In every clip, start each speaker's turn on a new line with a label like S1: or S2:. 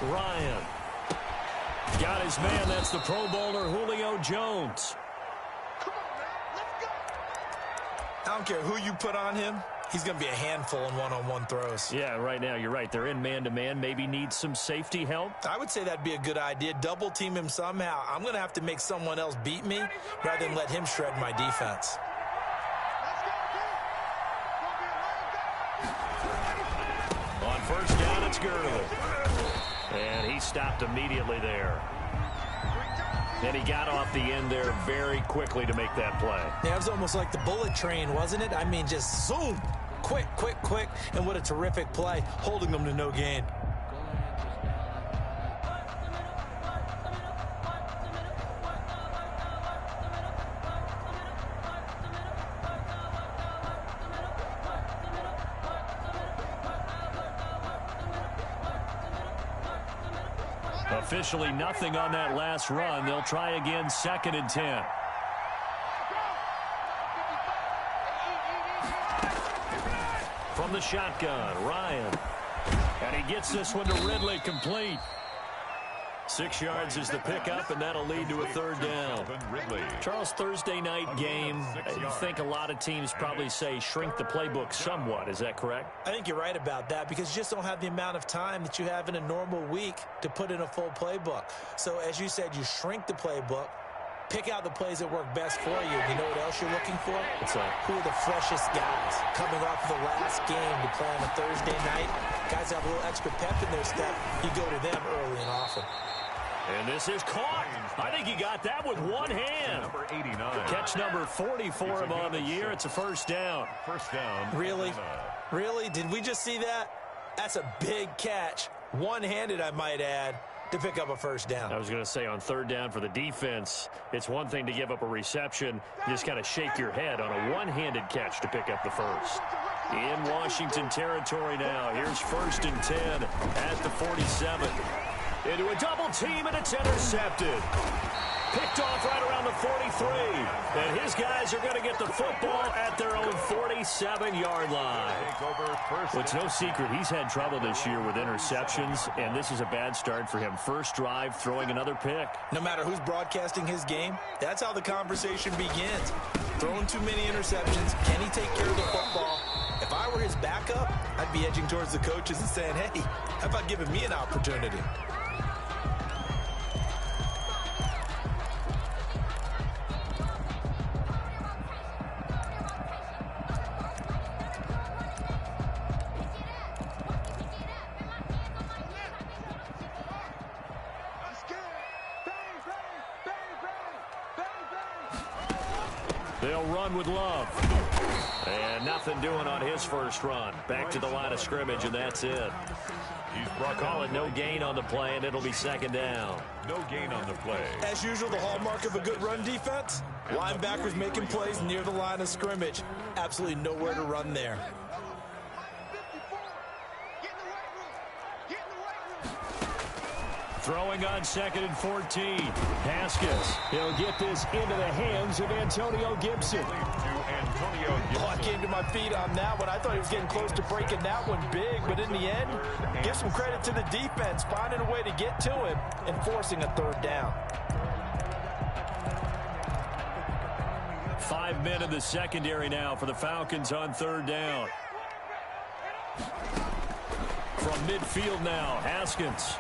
S1: Ryan. Got his man. That's the Pro Bowler, Julio Jones.
S2: I don't care who you put on him. He's going to be a handful in one-on-one throws.
S1: Yeah, right now, you're right. They're in man-to-man. Maybe needs some safety help.
S2: I would say that'd be a good idea. Double team him somehow. I'm going to have to make someone else beat me rather than let him shred my defense.
S1: On first down, it's Gurley. And he stopped immediately there. And he got off the end there very quickly to make that play.
S2: Yeah, it was almost like the bullet train, wasn't it? I mean, just zoom. Quick, quick, quick. And what a terrific play, holding them to no gain.
S1: Officially nothing on that last run. They'll try again, 2nd and 10. From the shotgun, Ryan. And he gets this one to Ridley, complete. 6 yards is the pickup, and that'll lead to a 3rd down. Charles, Thursday night game, I think a lot of teams probably say shrink the playbook somewhat. Is that correct?
S2: I think you're right about that because you just don't have the amount of time that you have in a normal week to put in a full playbook. So, as you said, you shrink the playbook, pick out the plays that work best for you. You know what else you're looking for?
S1: What's that?
S2: Who are the freshest guys coming off the last game to play on a Thursday night? Guys have a little extra pep in their step. You go to them early and often.
S1: And this is caught. I think he got that with one hand.
S3: Number 89.
S1: Catch number 40 for him on the year. It's a 1st down.
S3: First down.
S2: Really? Really? Did we just see that? That's a big catch. One-handed, I might add, to pick up a 1st down.
S1: I was going to say on 3rd down for the defense, it's one thing to give up a reception. You just got to shake your head on a one-handed catch to pick up the 1st. In Washington territory now. Here's 1st and 10 at the 47. Into a double team, and it's intercepted. Picked off right around the 43. And his guys are going to get the football at their own 47-yard line. Well, it's no secret he's had trouble this year with interceptions, and this is a bad start for him. First drive, throwing another pick.
S2: No matter who's broadcasting his game, that's how the conversation begins. Throwing too many interceptions. Can he take care of the football? If I were his backup, I'd be edging towards the coaches and saying, hey, how about giving me an opportunity?
S1: They'll run with Love. And nothing doing on his first run. Back to the line of scrimmage, and that's it. Call it no gain on the play, and it'll be 2nd down.
S3: No gain on the play.
S2: As usual, the hallmark of a good run defense, linebackers making plays near the line of scrimmage. Absolutely nowhere to run there.
S1: Throwing on 2nd and 14. Haskins. He'll get this into the hands of Antonio Gibson.
S2: Oh, I came to my feet on that one. I thought he was getting close to breaking that one big, but in the end, give some credit to the defense, finding a way to get to him and forcing a 3rd down.
S1: 5 men in the secondary now for the Falcons on 3rd down. From midfield now, Haskins.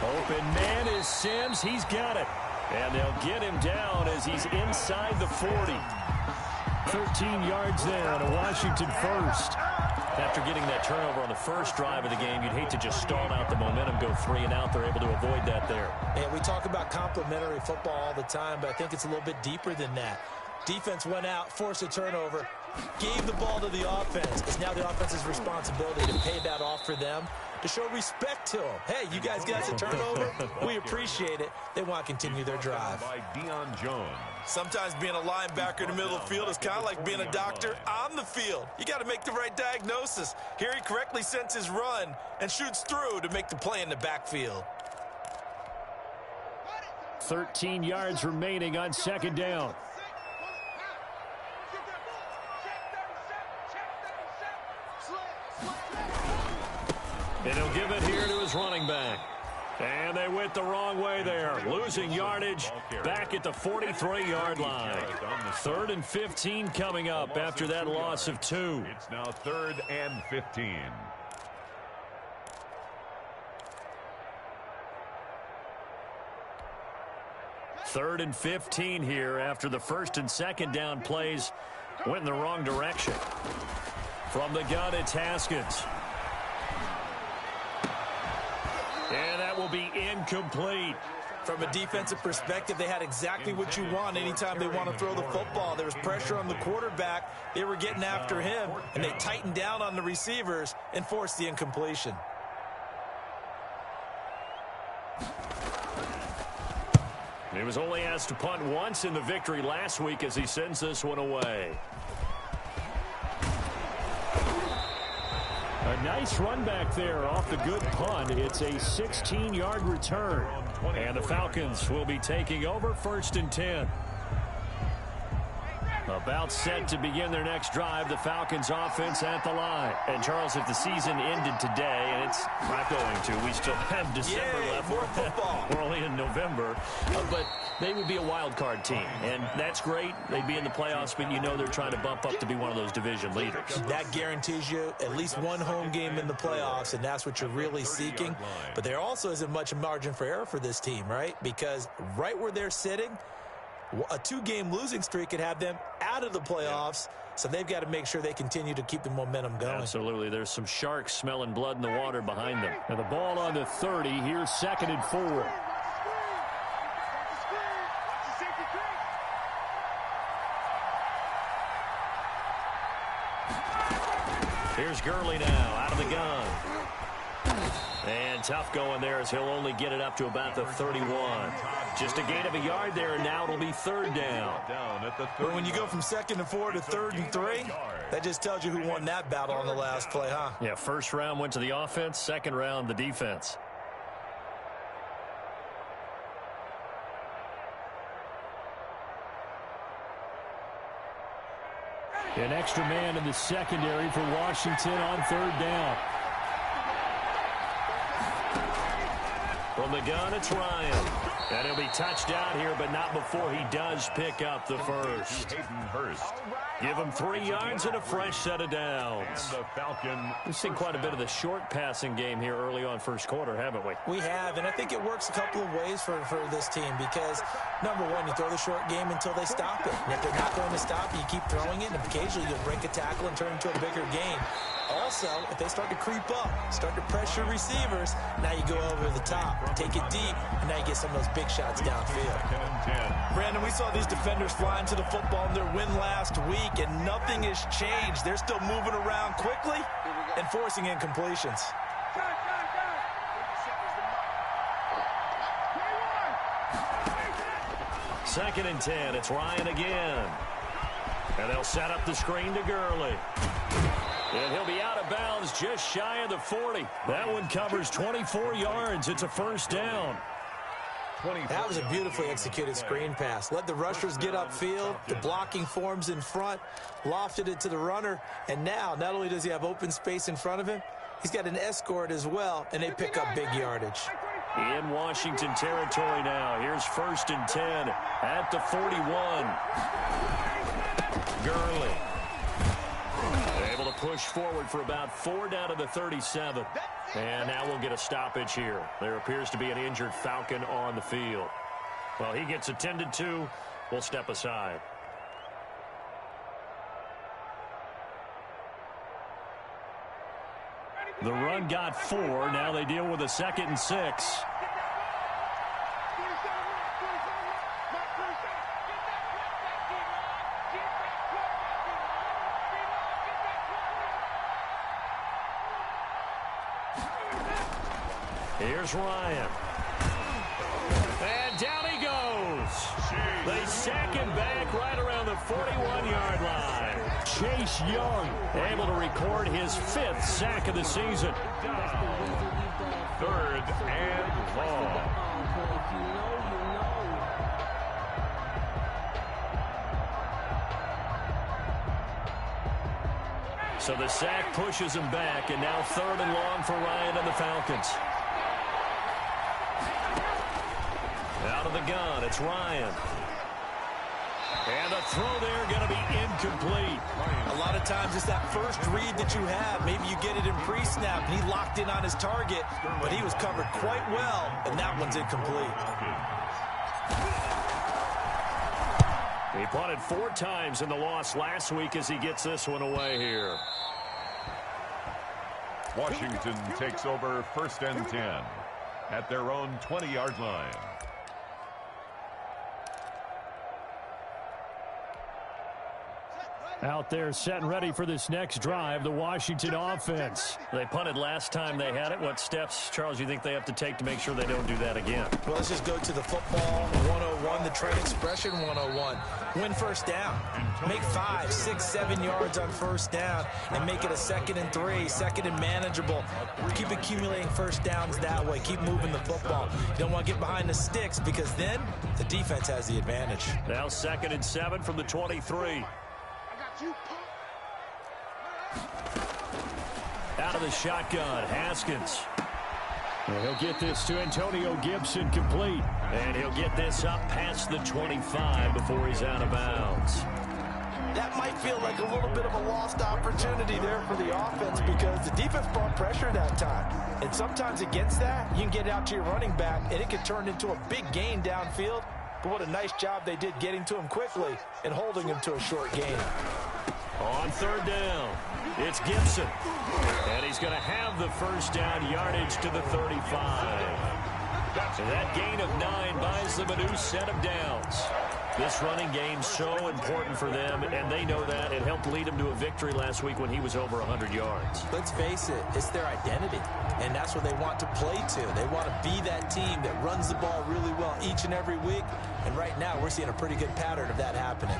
S1: Open man is Sims. He's got it. And they'll get him down as he's inside the 40. 13 yards there on a Washington 1st. After getting that turnover on the first drive of the game, you'd hate to just stall out the momentum, go 3 and out. They're able to avoid that there.
S2: And we talk about complementary football all the time, but I think it's a little bit deeper than that. Defense went out, forced a turnover, gave the ball to the offense. It's now the offense's responsibility to pay that off for them, to show respect to them. Hey, you guys got us a turnover? We appreciate it. They want to continue their drive.
S3: By Deion Jones.
S2: Sometimes being a linebacker in the middle of the field is kind of like being a doctor on the field. You got to make the right diagnosis. Here he correctly senses run and shoots through to make the play in the backfield.
S1: 13 yards remaining on 2nd down. And he'll give it here to his running back. And they went the wrong way there. Losing yardage back at the 43-yard line. 3rd and 15 coming up after that loss of 2.
S3: It's now 3rd and 15.
S1: Third and 15 here after the 1st and 2nd down plays went in the wrong direction. From the gun, it's Haskins. And that will be incomplete.
S2: From a defensive perspective, they had exactly what you want anytime they want to throw the football. There was pressure on the quarterback. They were getting after him, and they tightened down on the receivers and forced the incompletion.
S1: He was only asked to punt once in the victory last week as he sends this one away. A nice run back there off the good punt. It's a 16-yard return. And the Falcons will be taking over 1st and 10. About set to begin their next drive, the Falcons offense at the line. And Charles, if the season ended today, and it's not going to, we still have December left.
S2: More football.
S1: We're only in November. But they would be a wild card team. And that's great. They'd be in the playoffs, but you know they're trying to bump up to be one of those division leaders.
S2: That guarantees you at least one home game in the playoffs, and that's what you're really seeking. But there also isn't much margin for error for this team, right? Because right where they're sitting, a 2-game losing streak could have them out of the playoffs, so they've got to make sure they continue to keep the momentum going.
S1: Absolutely. There's some sharks smelling blood in the water behind them. And the ball on the 30. Here's 2nd and 4. Here's Gurley now out of the gun. And tough going there as he'll only get it up to about the 31. Just a gain of a yard there, and now it'll be 3rd down.
S2: But when you go from 2nd and 4 to 3rd and 3, that just tells you who won that battle on the last play, huh?
S1: Yeah, 1st round went to the offense, 2nd round the defense.
S4: An extra man in the secondary for Washington on 3rd down.
S1: From the gun, it's Ryan. And he'll be touched out here, but not before he does pick up the first. Give him 3 yards and a fresh set of downs. We've seen quite a bit of the short passing game here early on 1st quarter, haven't we?
S2: We have, and I think it works a couple of ways for this team because, number one, you throw the short game until they stop it. And if they're not going to stop it, you keep throwing it, and occasionally you'll break a tackle and turn it into a bigger gain. Also, if they start to creep up, start to pressure receivers, now you go over the top, take it deep, and now you get some of those big shots downfield. Brandon, we saw these defenders flying to the football in their win last week, and nothing has changed. They're still moving around quickly and forcing incompletions.
S1: 2nd and 10. It's Ryan again. And they'll set up the screen to Gurley. And he'll be out of bounds just shy of the 40. That one covers 24 yards. It's a 1st down.
S2: That was a beautifully executed screen pass. Let the rushers get upfield. The blocking forms in front. Lofted it to the runner. And now, not only does he have open space in front of him, he's got an escort as well, and they pick up big yardage.
S1: In Washington territory now. Here's 1st and 10 at the 41. Gurley. Able to push forward for about 4 down to the 37. And now we'll get a stoppage here. There appears to be an injured Falcon on the field. Well, he gets attended to. We'll step aside. The run got 4. Now they deal with a 2nd and 6. Here's Ryan. And down he goes. They sack him back right around the 41-yard line.
S4: Chase Young
S1: able to record his 5th sack of the season.
S3: 3rd and long.
S1: So the sack pushes him back, and now 3rd and long for Ryan and the Falcons. Out of the gun, it's Ryan. And the throw there going to be incomplete.
S2: A lot of times it's that first read that you have. Maybe you get it in pre-snap, and he locked in on his target, but he was covered quite well, and that one's incomplete.
S1: He punted 4 times in the loss last week as he gets this one away here.
S3: Washington takes over 1st and 10 at their own 20-yard line.
S4: Out there set and ready for this next drive, the Washington offense.
S1: They punted last time they had it. What steps, Charles, you think they have to take to make sure they don't do that again?
S2: Well, let's just go to the football 101, the trade expression 101. Win first down. Make 5, 6, 7 yards on first down and make it a 2nd and 3, 2nd and manageable. Keep accumulating first downs that way. Keep moving the football. You don't want to get behind the sticks because then the defense has the advantage.
S1: Now 2nd and 7 from the 23. Out of the shotgun, Haskins.
S4: And he'll get this to Antonio Gibson complete.
S1: And he'll get this up past the 25 before he's out of bounds.
S2: That might feel like a little bit of a lost opportunity there for the offense because the defense brought pressure that time. And sometimes against that, you can get out to your running back, and it can turn into a big gain downfield. But what a nice job they did getting to him quickly and holding him to a short gain.
S1: On 3rd down, it's Gibson. And he's going to have the first down yardage to the 35. And that gain of 9 buys them a new set of downs. This running game's so important for them, and they know that. It helped lead them to a victory last week when he was over 100 yards.
S2: Let's face it, it's their identity, and that's what they want to play to. They want to be that team that runs the ball really well each and every week, and right now we're seeing a pretty good pattern of that happening.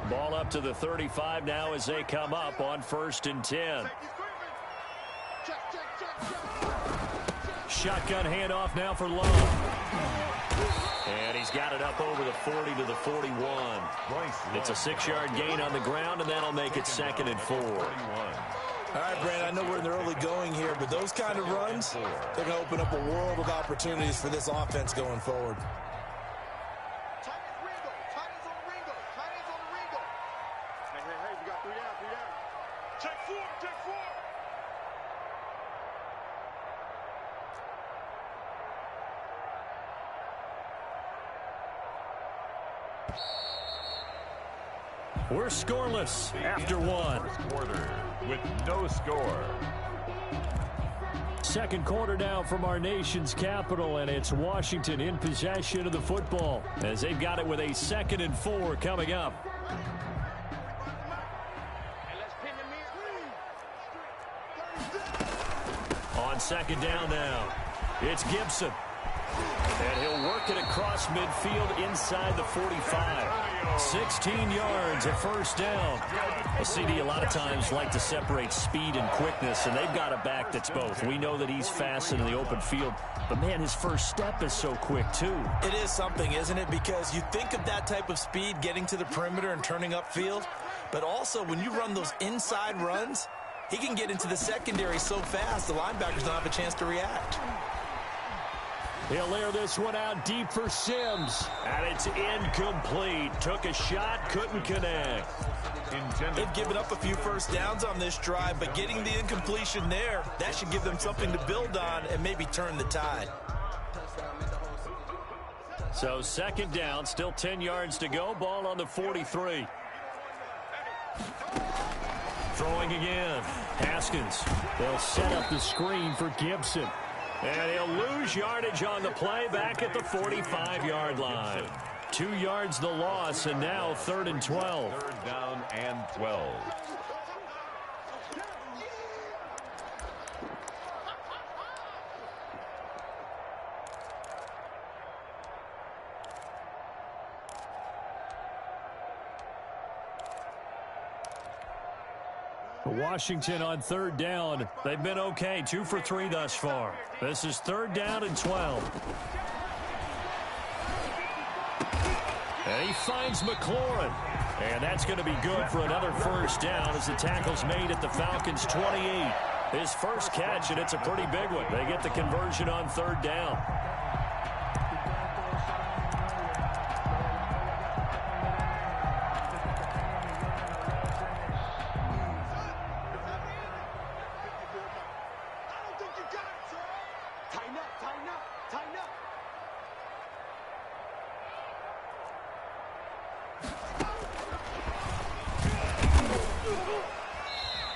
S1: Ball up to the 35 now as they come up on 1st and 10. Shotgun handoff now for Love. And he's got it up over the 40 to the 41. It's a 6-yard gain on the ground, and that'll make it 2nd and 4.
S2: All right, Brandon, I know we're in the early going here, but those kind of runs, they're going to open up a world of opportunities for this offense going forward.
S1: We're scoreless after 1.
S3: Quarter with no score.
S4: 2nd quarter now from our nation's capital, and it's Washington in possession of the football as they've got it with a 2nd and 4 coming up.
S1: On 2nd down now, it's Gibson. And he'll work it across midfield inside the 45. 16 yards at first down. A CD a lot of times like to separate speed and quickness, and they've got a back that's both. We know that he's fast in the open field, but, man, his first step is so quick, too.
S2: It is something, isn't it? Because you think of that type of speed getting to the perimeter and turning upfield, but also when you run those inside runs, he can get into the secondary so fast the linebackers don't have a chance to react.
S4: He'll air this one out deep for Sims.
S1: And it's incomplete. Took a shot, couldn't connect.
S2: They've given up a few first downs on this drive, but getting the incompletion there, that should give them something to build on and maybe turn the tide.
S1: So 2nd down, still 10 yards to go. Ball on the 43. Throwing again. Haskins.
S4: They'll set up the screen for Gibson.
S1: And he'll lose yardage on the play back at the 45-yard line. 2 yards the loss, and now 3rd and 12.
S3: 3rd down and 12.
S4: Washington on 3rd down.
S1: They've been okay, 2 for 3 thus far. This is 3rd down and 12. And he finds McLaurin.
S4: And that's going to be good for another first down as the tackle's made at the Falcons' 28. His first catch, and it's a pretty big one. They get the conversion on third down.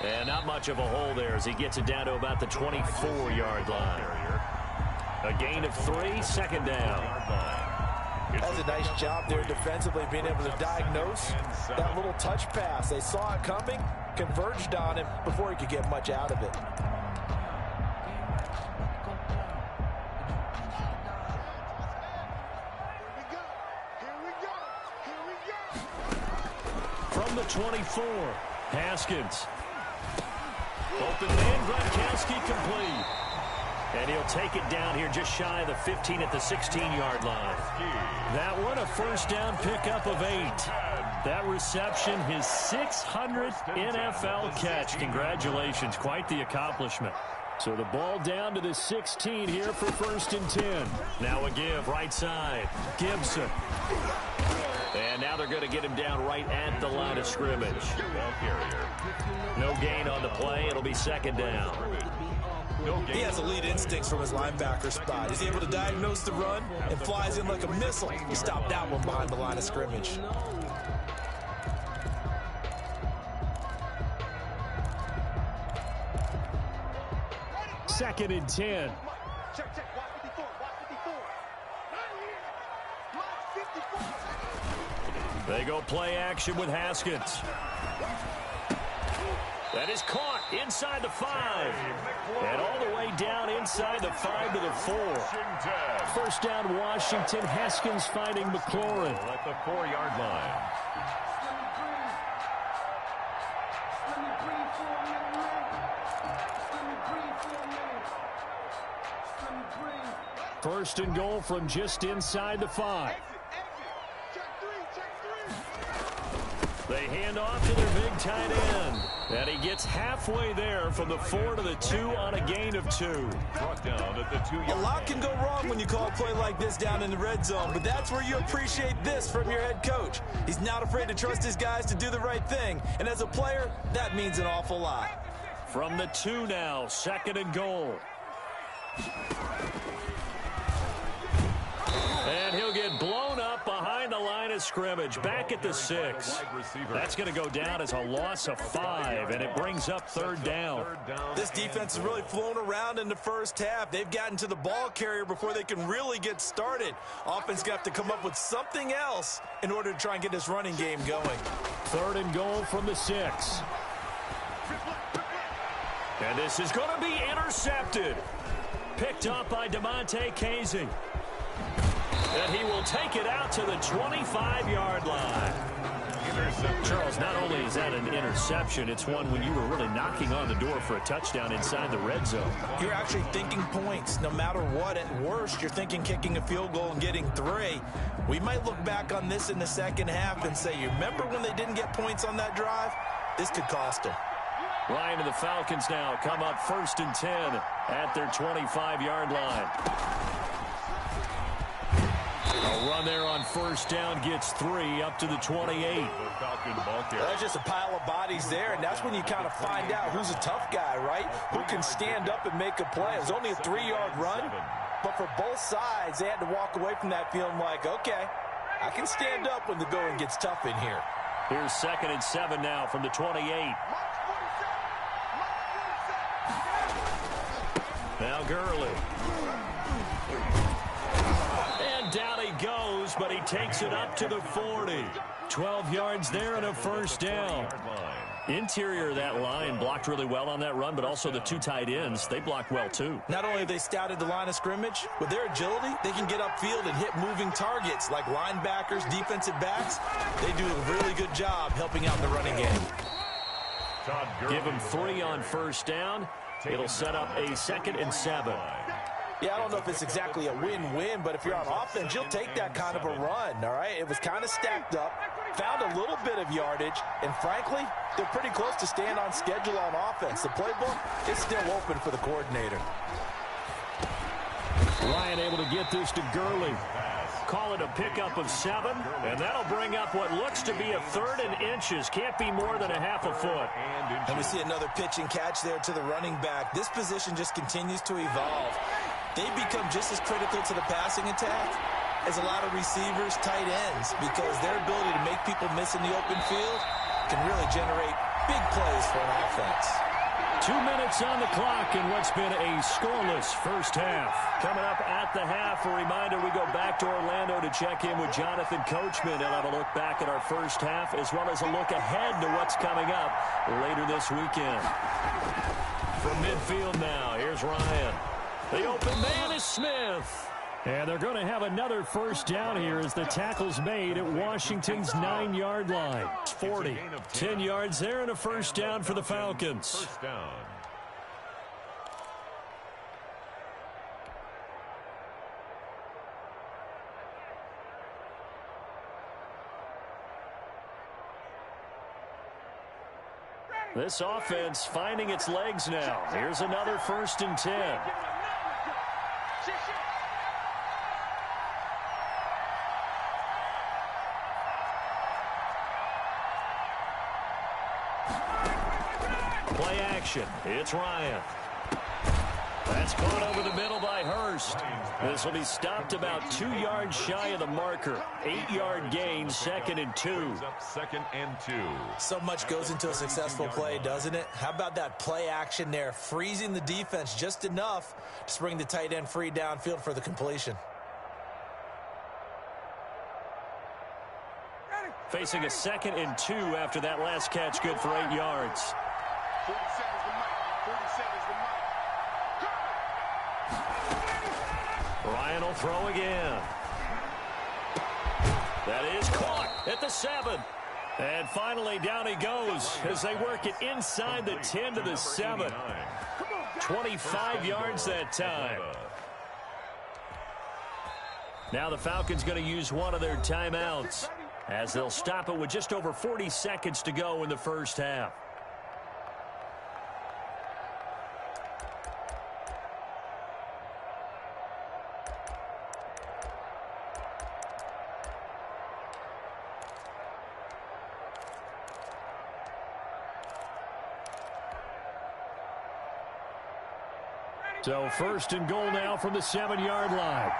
S4: And not much of a hole there as he gets it down to about the 24-yard line. A gain of 3, second down.
S2: That's a nice job there defensively, being able to diagnose that little touch pass. They saw it coming, converged on him before he could get much out of it.
S4: From the 24, Haskins. Open man, Gronkowski complete. And he'll take it down here just shy of the 15 at the 16-yard line. That one, a first down pickup of 8. That reception, his 600th NFL catch. Congratulations, quite the accomplishment. So the ball down to the 16 here for first and 10. Now a give, right side, Gibson. And now they're going to get him down right at the line of scrimmage. No gain on the play. It'll be second down.
S2: He has elite instincts from his linebacker spot. He's able to diagnose the run and flies in like a missile. He stopped that one behind the line of scrimmage.
S4: Second and 10. They go play action with Haskins. That is caught inside the 5. And all the way down inside the 5 to the 4. First down, Washington. Haskins finding McLaurin.
S3: At the 4-yard line.
S4: First and goal from just inside the 5. They hand off to their big tight end. And he gets halfway there from the 4 to the 2 on a gain of 2.
S3: Brought down at the 2-yard line.
S2: A lot can go wrong when you call a play like this down in the red zone, but that's where you appreciate this from your head coach. He's not afraid to trust his guys to do the right thing, and as a player, that means an awful lot.
S4: From the 2 now, second and goal. And he'll get blown up behind the line of scrimmage, back at the 6. That's going to go down as a loss of 5, and it brings up third down.
S2: This defense has really flown around in the first half. They've gotten to the ball carrier before they can really get started. Offense got to come up with something else in order to try and get this running game going.
S4: Third and goal from the 6. And this is going to be intercepted. Picked up by DeMonte Casey. And he will take it out to the 25-yard line. Charles, not only is that an interception, it's one when you were really knocking on the door for a touchdown inside the red zone.
S2: You're actually thinking points. No matter what, at worst, you're thinking kicking a field goal and getting 3. We might look back on this in the second half and say, you remember when they didn't get points on that drive? This could cost them.
S4: Ryan and the Falcons now come up first and 10 at their 25-yard line. A run there on first down gets 3 up to the 28.
S2: That's just a pile of bodies there, and that's when you kind of find out who's a tough guy, right? Who can stand up and make a play. It was only a 3-yard run, but for both sides, they had to walk away from that feeling like, okay, I can stand up when the going gets tough in here.
S4: Here's second and 7 now from the 28. Now Gurley. And down he goes, but he takes it up to the 40. 12 yards there and a first down. Interior of that line blocked really well on that run, but also the 2 tight ends, they blocked well too.
S2: Not only have they scouted the line of scrimmage, with their agility, they can get upfield and hit moving targets like linebackers, defensive backs. They do a really good job helping out in the running game.
S4: Give them 3 on first down. It'll set up a second and 7.
S2: Yeah, I don't know if it's exactly a win-win, but if you're on offense, you'll take that kind of a run, all right? It was kind of stacked up. found a little bit of yardage, and frankly, they're pretty close to staying on schedule on offense. The playbook is still open for the coordinator.
S4: Ryan able to get this to Gurley. Call it a pickup of 7, and that'll bring up what looks to be a 3rd and inches. Can't be more than a half a foot.
S2: And we see another pitch and catch there to the running back. This position just continues to evolve. They become just as critical to the passing attack as a lot of receivers, tight ends, because their ability to make people miss in the open field can really generate big plays for an offense.
S4: 2 minutes on the clock in what's been a scoreless first half. Coming up at the half, a reminder we go back to Orlando to check in with Jonathan Coachman. He'll have a look back at our first half as well as a look ahead to what's coming up later this weekend. From midfield now, here's Ryan. The open man is Smith. And they're going to have another first down here as the tackle's made at Washington's 9-yard line. 40. 10 yards there and a first down for the Falcons.
S3: First down.
S4: This offense finding its legs now. Here's another 1st and 10. Play action. It's Ryan. That's caught over the middle by Hurst. This will be stopped about 2 yards shy of the marker. 8-yard gain, 2nd and 2.
S3: 2nd and 2.
S2: So much goes into a successful play, doesn't it? How about that play action there, freezing the defense just enough to bring the tight end free downfield for the completion.
S4: Facing a 2nd and 2 after that last catch, good for 8 yards.
S5: 47's the mic. 47's the mic.
S4: Ryan will throw again. That is caught at the 7. And finally down he goes as they work it inside the 10 to the 7. 25 yards that time. Now the Falcons going to use one of their timeouts as they'll stop it with just over 40 seconds to go in the first half. So 1st and goal now from the 7-yard line.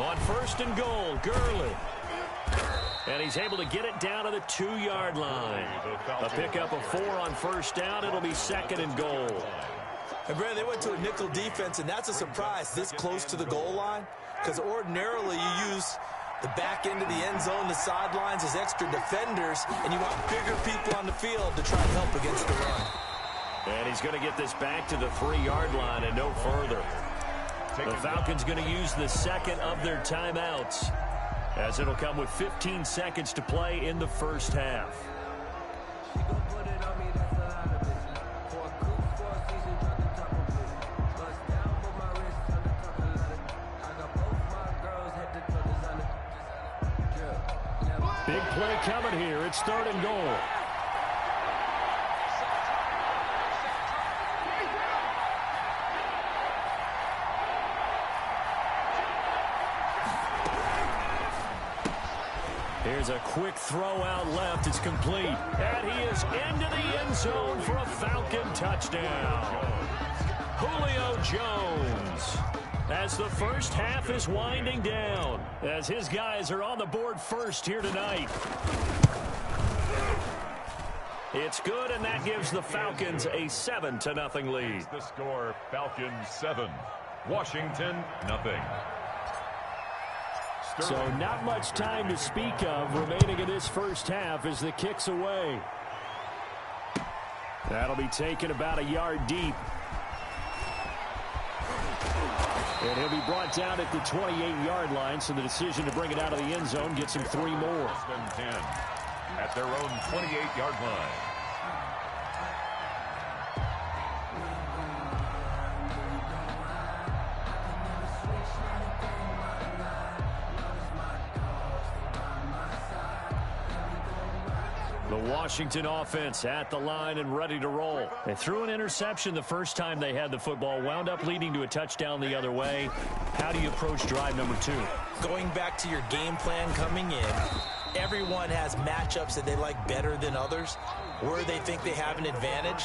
S4: On 1st and goal, Gurley. And he's able to get it down to the 2-yard line. A pickup of 4 on 1st down. It'll be 2nd and goal.
S2: And Brad, they went to a nickel defense, and that's a surprise this close to the goal line, because ordinarily you use the back end of the end zone, the sidelines as extra defenders, and you want bigger people on the field to try and help against the run.
S4: And he's going to get this back to the 3-yard line and no further. The Falcons going to use the 2nd of their timeouts as it'll come with 15 seconds to play in the first half. Big play coming here. It's 3rd and goal. Here's a quick throw out left. It's complete. And he is into the end zone for a Falcon touchdown. Julio Jones. As the first half is winding down, as his guys are on the board first here tonight. It's good, and that gives the Falcons a 7-0 lead.
S3: The score, Falcons 7, Washington 0.
S4: So not much time to speak of remaining in this first half as the kick's away. That'll be taken about a yard deep. And he'll be brought down at the 28-yard line, so the decision to bring it out of the end zone gets him 3 more.
S3: 10 at their own 28-yard line.
S4: The Washington offense at the line and ready to roll. They threw an interception the first time they had the football, wound up leading to a touchdown the other way. How do you approach drive number 2?
S2: Going back to your game plan coming in, everyone has matchups that they like better than others. Where they think they have an advantage,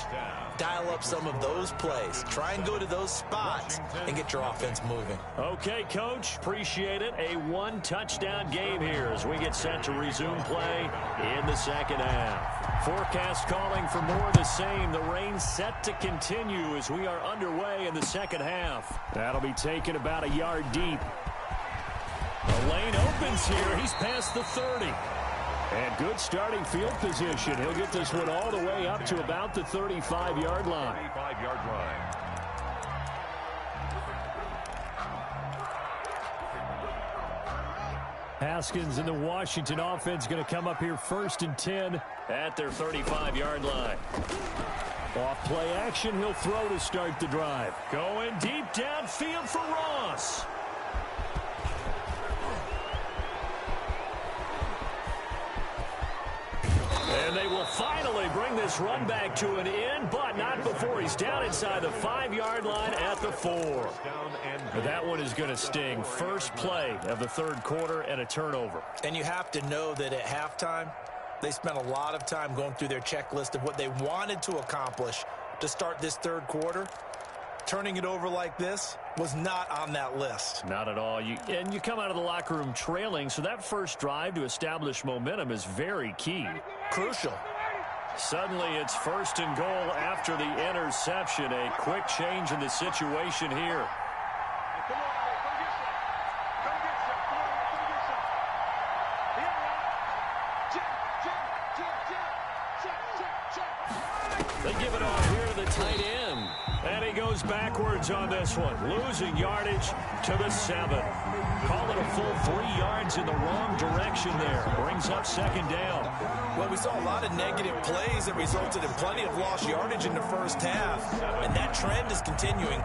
S2: dial up some of those plays. Try and go to those spots and get your offense moving.
S4: Okay, Coach. Appreciate it. A one-touchdown game here as we get set to resume play in the second half. Forecast calling for more of the same. The rain set to continue as we are underway in the second half. That'll be taken about a yard deep. The lane opens here. He's past the 30. And good starting field position. He'll get this one all the way up to about the 35-yard line.
S3: 35-yard line.
S4: Haskins and the Washington offense going to come up here 1st and 10 at their 35-yard line. Off play action, he'll throw to start the drive. Going deep downfield for Ross. And they will finally bring this run back to an end, but not before he's down inside the 5-yard line at the 4. But that one is going to sting. First play of the third quarter and a turnover.
S2: And you have to know that at halftime, they spent a lot of time going through their checklist of what they wanted to accomplish to start this third quarter. Turning it over like this was not on that list.
S4: Not at all. You come out of the locker room trailing, so that first drive to establish momentum is very key.
S2: Crucial.
S4: Suddenly it's 1st and goal after the interception. A quick change in the situation here. They give it off here to the tight end. And he goes backwards on this one, losing yardage to the 7. Call it a full 3 yards in the wrong direction there. Brings up 2nd down.
S2: Well, we saw a lot of negative plays that resulted in plenty of lost yardage in the first half, and that trend is continuing.